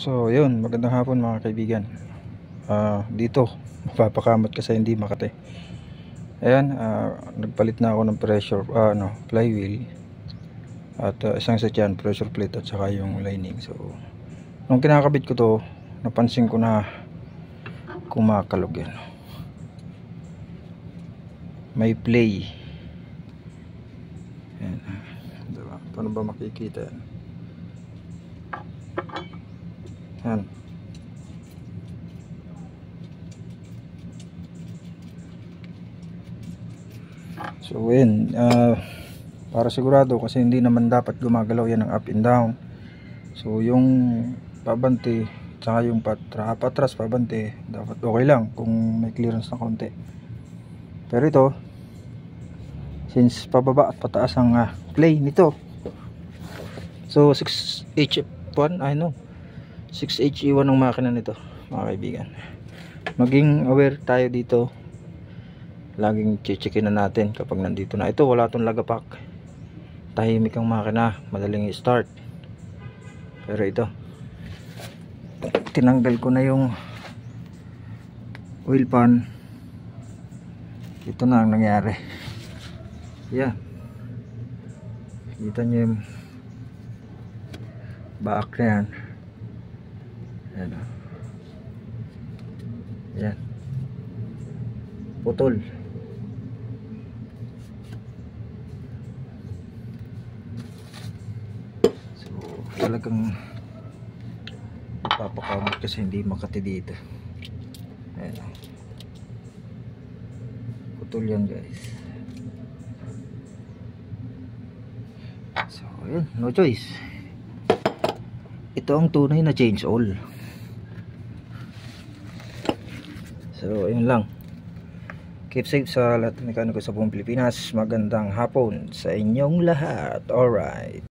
So yun, magandang hapon mga kaibigan. Dito mapapakamot kasi hindi makate. Ayan, nagpalit na ako ng pressure flywheel at isang set yan, pressure plate at saka yung lining. So nung kinakabit ko to, napansin ko na kumakalog yan. May play. Ayan, diba? Paano ba makikita yan? Yan. So yun, para sigurado, kasi hindi naman dapat gumagalaw yan ng up and down. So yung pabante tsaka yung patras pabante dapat okay lang kung may clearance na konti. Pero ito, since pababa at pataas ang play nito, so 6HF1 6HE1 ang makina nito mga kaibigan. Maging aware tayo dito, laging checkin na natin kapag nandito na. Ito wala tong lagapak, tahimik ang makina, madaling i-start. Pero ito, tinanggal ko na yung oil pan, ito na ang nangyari. Yan, kita nyo yung back na yan. Yan, yan, putol. So talagang papakamot kasi hindi makati dito. Ayan, putol yan guys. So yun, no choice. Ito ang tunay na change all. So yun lang. Keep safe sa lahat ng mekaniko sa buong Pilipinas. Magandang hapon sa inyong lahat. Alright.